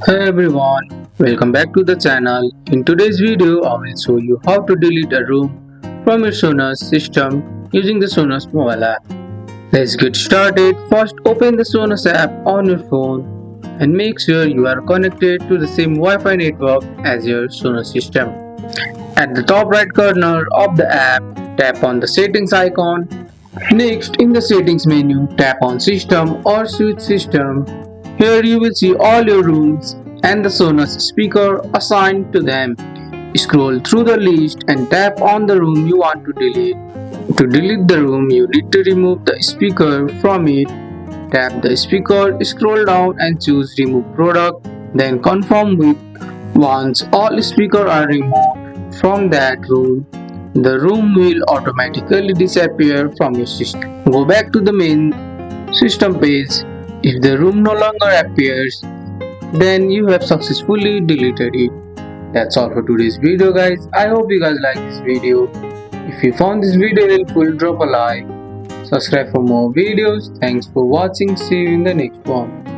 Hey everyone, welcome back to the channel. In today's video, I will show you how to delete a room from your Sonos system using the Sonos mobile app. Let's get started. First, open the Sonos app on your phone and make sure you are connected to the same Wi-Fi network as your Sonos system. At the top right corner of the app, tap on the settings icon. Next, in the settings menu, tap on system or switch system. Here you will see all your rooms and the Sonos speaker assigned to them. Scroll through the list and tap on the room you want to delete. To delete the room, you need to remove the speaker from it. Tap the speaker, scroll down and choose remove product, then confirm with. Once all speakers are removed from that room, the room will automatically disappear from your system. Go back to the main system page. If the room no longer appears, then you have successfully deleted it. That's all for today's video guys. I hope you guys like this video. If you found this video helpful, drop a like. Subscribe for more videos. Thanks for watching. See you in the next one.